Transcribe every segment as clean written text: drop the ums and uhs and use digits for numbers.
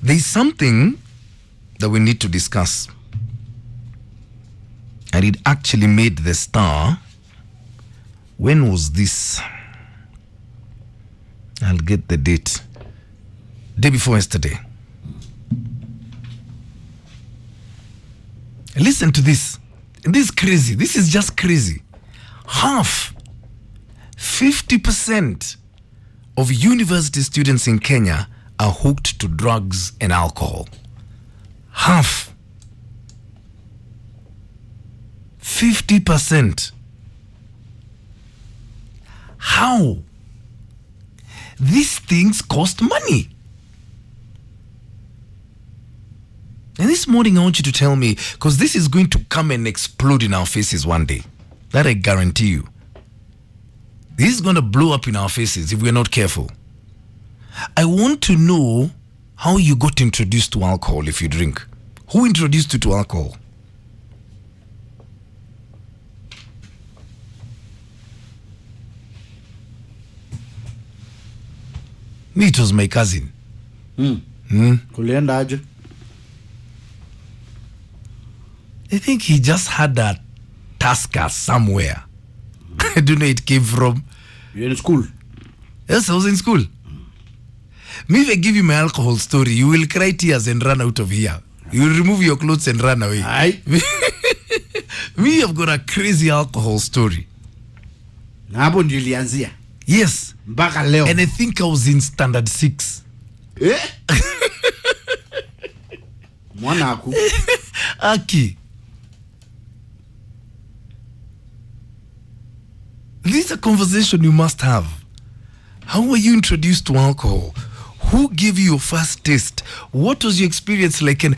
There's something that we need to discuss. And it actually made the Star. When was this? I'll get the date. Day before yesterday. Listen to this. This is crazy. This is just crazy. 50% of university students in Kenya are hooked to drugs and alcohol. 50%. How? These things cost money. And this morning I want you to tell me, because this is going to come and explode in our faces one day. That I guarantee you. This is going to blow up in our faces if we're not careful. I want to know how you got introduced to alcohol if you drink. Who introduced you to alcohol? Me, it was my cousin. Kulienda aje? I think he just had a Tusker somewhere. I don't know where it came from. You're in school? Yes, I was in school. Me, if I give you my alcohol story, you will cry tears and run out of here. You will remove your clothes and run away. Aye. Me, I've got a crazy alcohol story. Na hapo ndio ilianzia. Yes. Mpaka leo. And I think I was in standard 6. Mwana aku. Aki. This is a conversation you must have. How were you introduced to alcohol? Who gave you your first taste? What was your experience like? And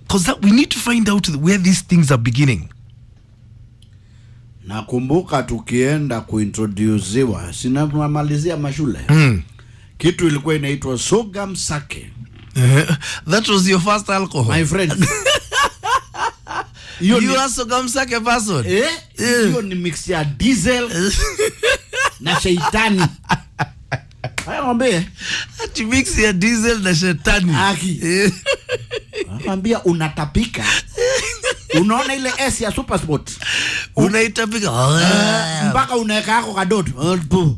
because we need to find out where these things are beginning. Nakumbuka tukienda kuintroducewa, sinamalizia mashule. Kitu ilikuwa inaitwa Sogam Sake. That was your first alcohol? My friend. You are Sogam Sake person? Hiyo ni mix ya diesel na sheitani. Haya mwambie. Ati mix ya diesel na shetani. Aki. Mwambia unatapika. Unaona ile S ya Super Sport. Unaitapika. Mpaka unaweka yako kadoto.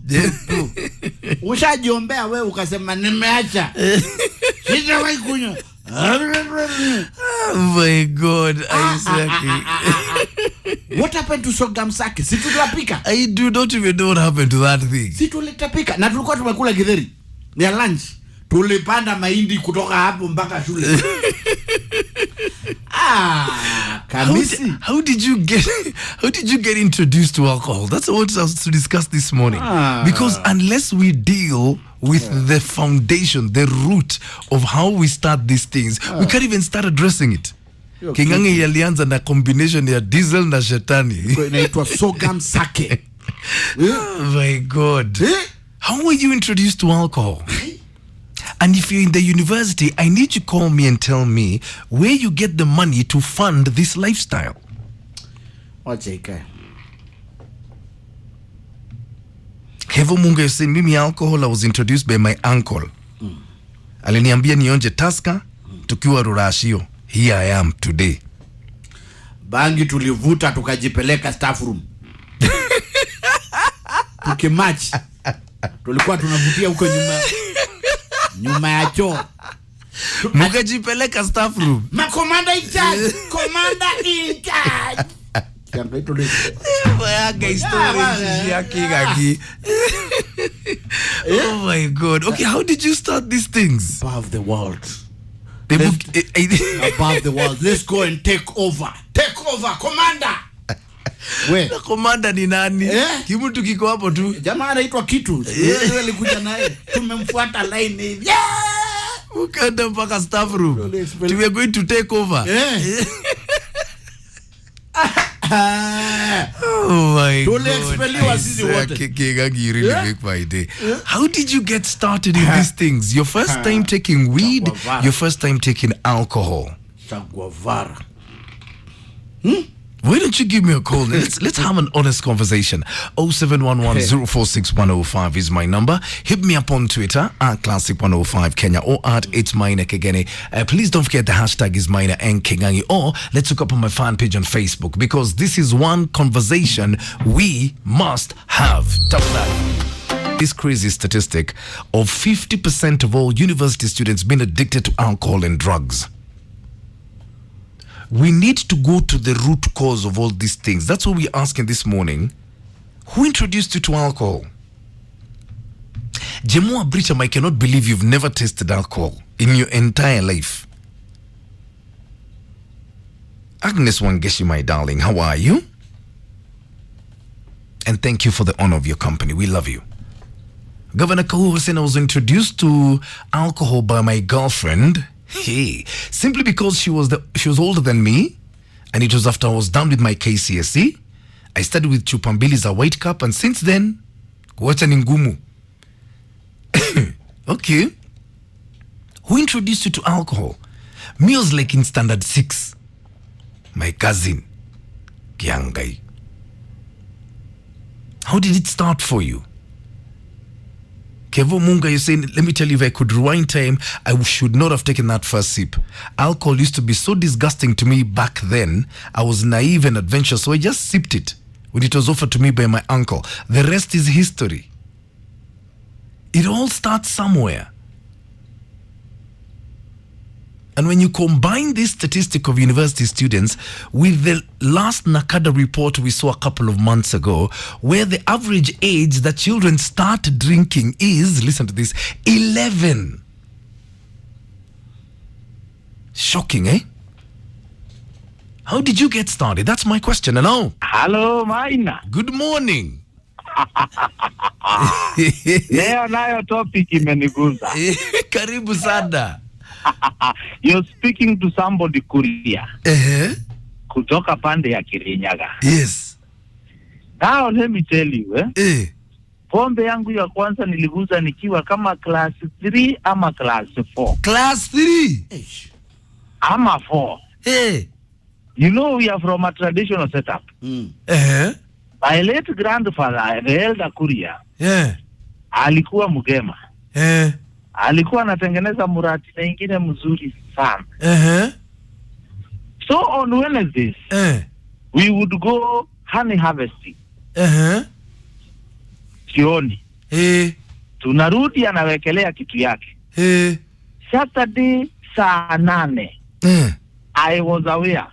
Ushajiombea wewe ukasema nimeacha. Sitawahi kunywa. Oh my God. What happened to Sogam Sake? Si tulipika. I do not even know what happened to that thing. Si tulitapika. Na tulikuwa tumekula githeri. Ni lunch. Tulipanda mahindi kutoka hapo mpaka shule. Kamisi. How did you get introduced to alcohol? That's what I want us to discuss this morning. Because unless we deal with the foundation, the root of how we start these things, we can't even start addressing it. Kingange yalianza na combination ya diesel na shetani. Inaitwa Sogam Sake. Oh my God. How were you introduced to alcohol? And if you're in the university, I need you to call me and tell me where you get the money to fund this lifestyle. Wacha ikae. Hevo Munga, you say, mimi alcohol, I was introduced by my uncle. Aliniambia nionje Tusker, tukiwa Rurashio. Here I am today. Bangi tulivuta tukajipeleka staff room. Tukimatch. Tulikuwa tunavutia huko nyuma ya choo. Mukajipeleka staff room. Commander in charge. Commander in charge. Oh my God. Okay, how did you start these things? Above the world. Above the world. Let's go and take over. Take over, Commander. We. Commander ni nani? Kimutu kiko hapo tu. Jamaa anaitwa Kitu. Yeye alikuja naye. Tumemfuata line hivi. Ukaenda mpaka staff room. We are going to take over. Oh my God. You really make my day. How did you get started in these things? Your first time taking weed, your first time taking alcohol. Chaguavara. Why don't you give me a call? Let's have an honest conversation. 0711-046-105 is my number. Hit me up on Twitter at Classic105 Kenya or at It's Maina Kegene. Please don't forget the hashtag is Maina and Kegangi. Or let's look up on my fan page on Facebook, because this is one conversation we must have. This crazy statistic of 50% of all university students being addicted to alcohol and drugs. We need to go to the root cause of all these things. That's what we're asking this morning. Who introduced you to alcohol? Jemua Bricham, I cannot believe you've never tasted alcohol in your entire life. Agnes Wangeshi, my darling, how are you? And thank you for the honor of your company. We love you. Governor Kahu Hussein, I was introduced to alcohol by my girlfriend. Hey, simply because she was older than me, and it was after I was done with my KCSE. I started with Chupambili's a white cup, and since then, kuacha ni ngumu. Okay. Who introduced you to alcohol? Me was like in standard 6. My cousin, Kiangai. How did it start for you? Kevo Munga, you're saying, let me tell you, if I could rewind time, I should not have taken that first sip. Alcohol used to be so disgusting to me back then. I was naive and adventurous, so I just sipped it when it was offered to me by my uncle. The rest is history. It all starts somewhere. And when you combine this statistic of university students with the last NACADA report we saw a couple of months ago, where the average age that children start drinking is, listen to this, 11. Shocking, eh? How did you get started? That's my question. Hello. Hello, Maina. Good morning. Leo nayo topic imeniguza. Karibu sana. You're speaking to somebody Kuria. Kutoka pande ya Kirinyaga. Yes. Now let me tell you, pombe yangu ya kwanza niliguza nikiwa kama class 3 ama class 4. Class 3? Ama 4. You know, we are from a traditional setup. My late grandfather, the elder Kuria, alikuwa mgema. Alikuwa anatengeneza murati na ingine mzuri sana. So on Wednesdays, we would go honey harvesting. Jioni. Tunarudi anawekelea kitu yake. Saturday saa 8. I was aware.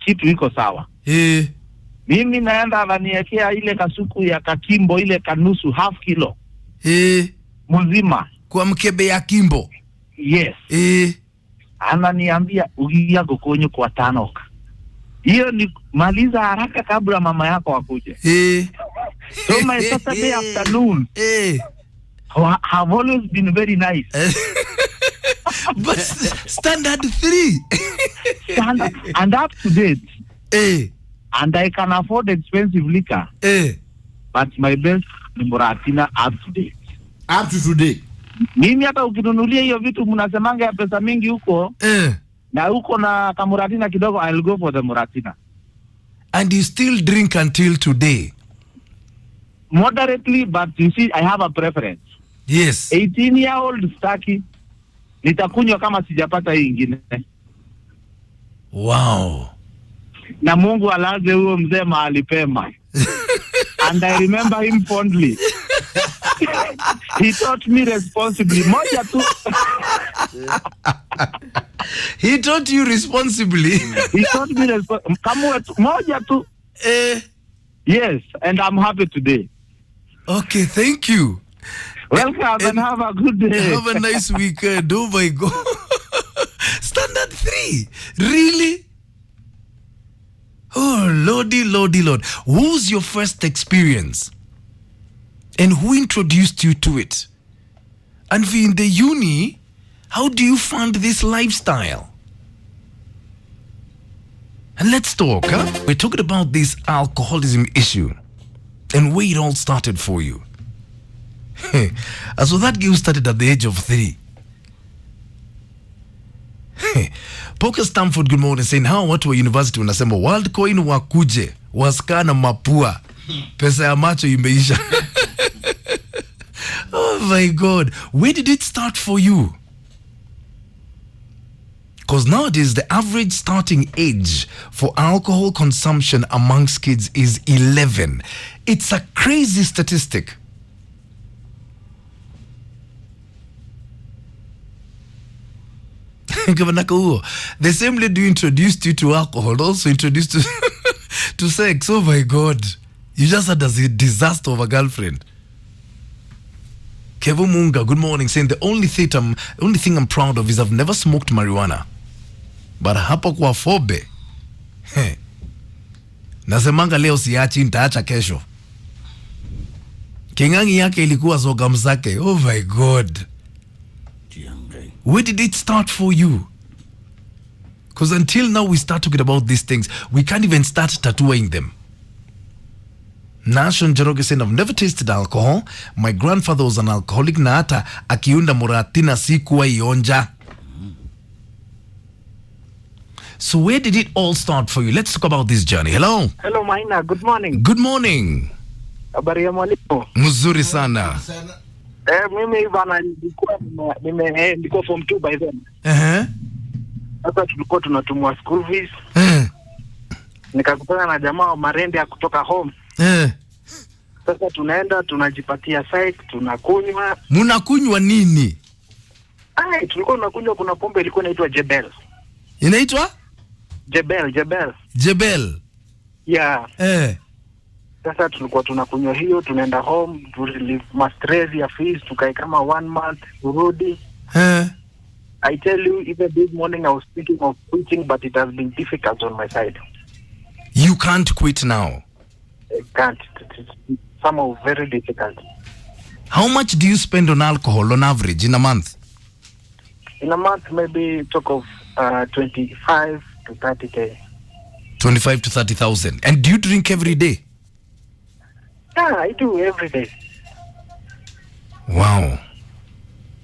Kitu iko sawa. Mimi naenda ananiwekea ile kasuku ya kakimbo, ile kanusu half kilo. Mzima. Kwa mkebe ya kimbo. Yes. Ananiambia ugia gokonyo kwa tanoka. Hiyo ni maliza haraka kabla mama yako akuje. So my Saturday afternoon have always been very nice. But standard 3. Standard, and up to date. And I can afford expensive liquor. But my best ni Muratina up to date. Up to today. Mimi hata ukinunulia hiyo vitu mnasemanga ya pesa mingi huko. Na huko na kamuratina kidogo, I'll go for the Muratina. And you still drink until today? Moderately, but you see, I have a preference. Yes. 18-year-old staki. Nitakunywa kama sijapata hii ingine. Wow. Na Mungu alaze huo mzee mahali pema. And I remember him fondly. He taught me responsibly. Moja tu. He taught you responsibly. He taught me moja tu. Yes, and I'm happy today. Okay, thank you. Welcome and have a good day. Have a nice weekend. Oh my God. Standard 3? Really? Oh, Lordy, Lordy, Lord. Who's your first experience? And who introduced you to it? And if you're in the uni, how do you find this lifestyle? And let's talk, huh? We're talking about this alcoholism issue and where it all started for you. So that girl started at the age of 3. Poker Stamford, good morning, saying how watu wa university wanasema Worldcoin wakuje waskana mapua pesa ya macho imeisha. Oh my God, where did it start for you? Because nowadays the average starting age for alcohol consumption amongst kids is 11. It's a crazy statistic. The same lady who introduced you to alcohol also introduced you to sex. Oh my God. You just had a disaster of a girlfriend. Kevo Munga, good morning, saying the only thing I'm proud of is I've never smoked marijuana. But hapo kwa fobe. Nasemanga leo siachi nitaacha kesho. Kingangi yake ilikuwa soga mzake. Oh my God. Where did it start for you? Because until now we start talking about these things, we can't even start tattooing them. Nashon Jeroge saying, I've never tasted alcohol. My grandfather was an alcoholic na hata akiunda muratina sikuwa ionja. So where did it all start for you? Let's talk about this journey. Hello. Hello Maina, good morning. Good morning. Habari ya mwalimu? Mzuri sana. Mimi bana nilikuwa form 2 by then. Sasa tulikuwa tunatumwa school fees. Nikakutana na jamaa wa Marende kutoka home. Sasa tunaenda tunajipatia site, tunakunywa. Mnakunywa nini? Tulikuwa tunakunywa, kuna pombe ilikuwa inaitwa Jebel. Inaitwa? Jebel. Yeah. Sasa tulikuwa tunakunywa hiyo, tunaenda home, to relieve stress ya fees, tukae kama 1 month, turudi. I tell you, even this morning I was thinking of quitting, but it has been difficult on my side. You can't quit now? I can't. It's somehow very difficult. How much do you spend on alcohol on average in a month? In a month, maybe talk of 25 to 30K. 25 to 30,000. And do you drink every day? Yeah, I do every day. Wow.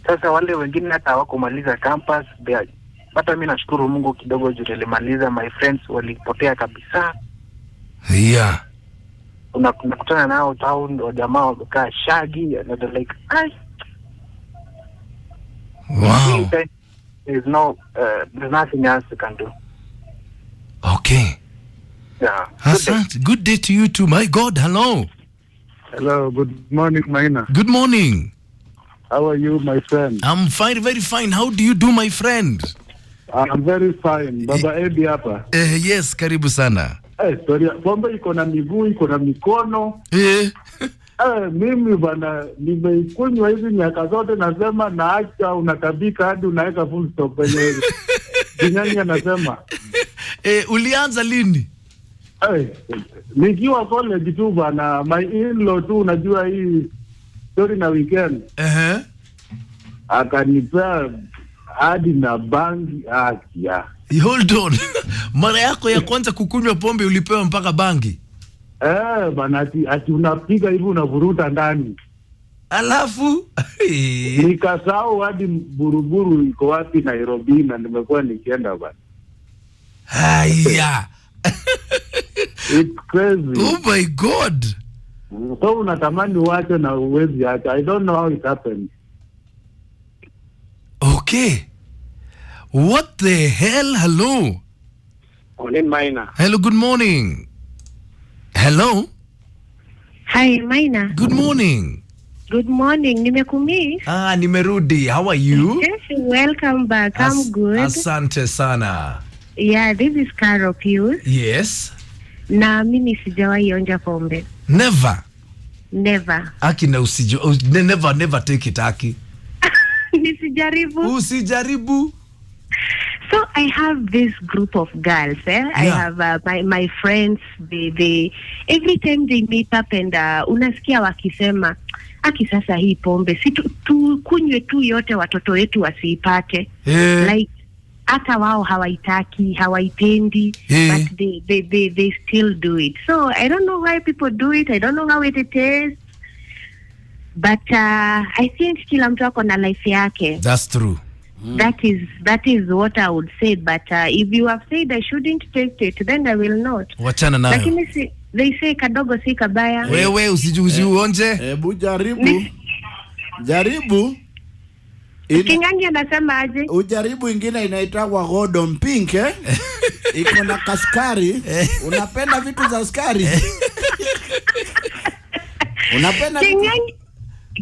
Sasa wale wengine hata hawakumaliza campus, hata mimi nashukuru Mungu kidogo juu nilimaliza. My friends walipotea kabisa. Yeah. Unakutana nao town, wa jamaa wamekaa shagi, and they're like, wow. There's nothing else you can do. Okay. Yeah. Good day to you too. My God, hello. Hello, good morning, Maina. Good morning. How are you, my friend? I'm fine, very fine. How do you do, my friend? I'm very fine. Baba Eddie hapa. Yes, karibu sana. Story bomba iko na miguu, iko na mikono. Mimi bana nimeikunywa hizi miaka zote, nasema naacha, unatabika hadi unaweka full stop kwenye Kinyanya anasema. Ulianza lini? Nikiwa college tu bana, my in-law tu, unajua hii story na weekend. Akanipea hadi na bangi akia. Hold on. Mara yako ya kwanza kukunywa pombe ulipewa mpaka bangi? Bana ati unapiga hivi unavuruta ndani. Alafu nikasahau hadi buruburu iko wapi Nairobi, na nimekuwa nikienda bana. Haya. It's crazy. Oh my God. So unatamani uache na uwezi acha. I don't know how it happened. Okay. What the hell? Hello. Morning, Maina. Hello, good morning. Hello. Hi, Maina. Good morning. Good morning. Nimekumiss. Nimerudi. How are you? Yes, welcome back. I'm good. Asante sana. Yeah, this is Carol Pius. Yes. Na mimi sijawahi onja pombe. Never. Never. Aki na never take it, Aki. Nisijaribu. Usijaribu. So I have this group of girls. Yeah. I have my friends. They every time they meet up and unasikia wakisema, Aki sasa hii pombe si tukunywe tu yote watoto wetu wasiipate. Like hata wao hawaitaki, hawaipendi, but they still do it. So I don't know why people do it. I don't know how it is. But I think kila mtu ako na life yake. That's true. That is what I would say, but if you have said I shouldn't take it, then I will not. Wachana nayo. Lakini they say kadogo si kabaya. Wewe usiuonje. Hebu jaribu. Kingangi anasema aje? Ujaribu ingine inaitwa Gordon Pink iko na kaskari. Unapenda vitu za askari? Unapenda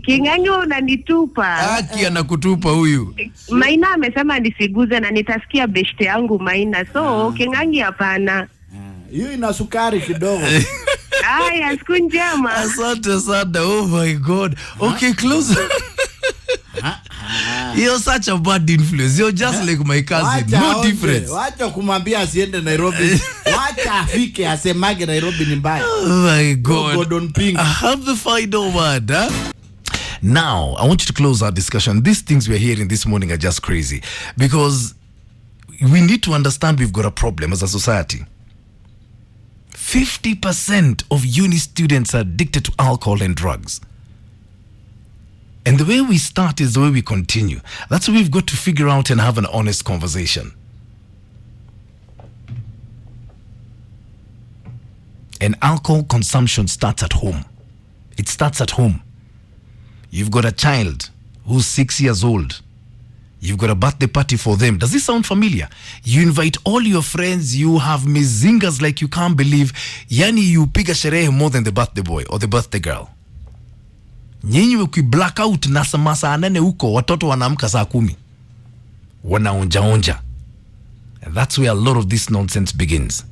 Kingangi unanitupa. Haki anakutupa huyu. Maina amesema nisiguze na nitasikia beshte yangu Maina. So Kingangi hapana. Hiyo ina sukari kidogo. Aya, siku njema. Asante sana. Oh my God. Okay, close. You're such a bad influence. You're just like my cousin. No difference. Wacha kumwambia asiende Nairobi. Wacha afike asemage Nairobi ni mbaya. Oh my God. Gordon Pink. I have the final word. Huh? Now, I want you to close our discussion. These things we're hearing this morning are just crazy. Because we need to understand we've got a problem as a society. 50% of uni students are addicted to alcohol and drugs. And the way we start is the way we continue. That's what we've got to figure out and have an honest conversation. And alcohol consumption starts at home. It starts at home. You've got a child who's 6 years old. You've got a birthday party for them. Does this sound familiar? You invite all your friends. You have mizingas like you can't believe. Yani you piga sherehe more than the birthday boy or the birthday girl. Nyinyi wiki blackout na masaa 8 huko, watoto wanaamka saa 10. Wanaonja. And that's where a lot of this nonsense begins.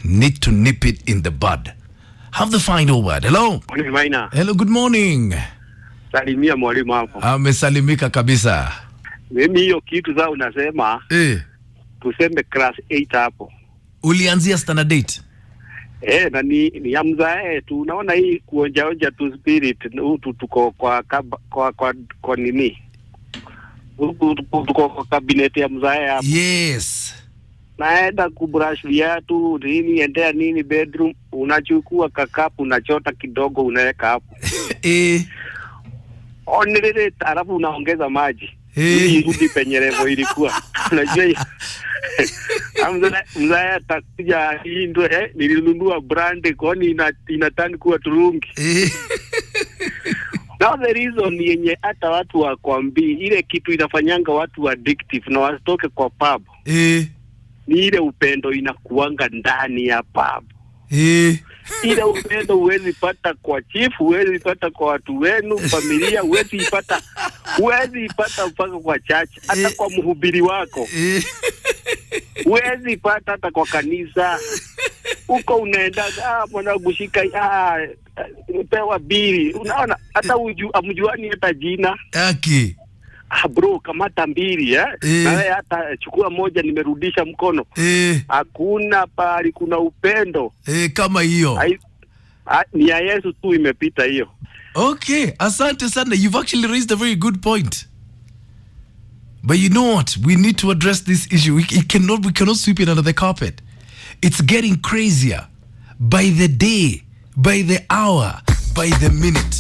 Need to nip it in the bud. Have the final word. Hello. Hello, good morning. Salimia mwalimu hapo. Amesalimika kabisa. Mimi hiyo kitu za unasema tuseme class 8 hapo. Ulianzia standard 8? Na ni ya mzae tu, unaona hii kuonja tu spirit tuko kwa nini? Tuko kwa cabinet ya mzae hapo. Yes. Naenda kubrush viatu nini, endea nini bedroom, unachukua kakapu unachota kidogo unaweka hapo. Onelele alafu unaongeza maji. Irudi penye level ilikuwa. Unajua mzaya atakuja hii ndio nilinunua brand kwani inatani kuwa turungi. Now the reason yenye hata watu wakwambii ile kitu inafanyanga watu addictive na wasitoke kwa pub. Ni ile upendo inakuanga ndani ya pub. Ile upendo huwezi pata kwa chief, huwezi pata kwa watu wenu, familia, huwezi ipata mpaka kwa church, hata kwa mhubiri wako. Huwezi pata hata kwa kanisa. Uko unaenda mwana kushika pewa bili. Unaona hata amjuani hata jina. Aki. Bro, kamata mbili na wewe hata chukua moja nimerudisha mkono. Hakuna pali kuna upendo. Kama hiyo. Ni ya Yesu tu imepita hiyo. Okay, asante sana. You've actually raised a very good point. But you know what? We need to address this issue. We cannot sweep it under the carpet. It's getting crazier by the day, by the hour, by the minute.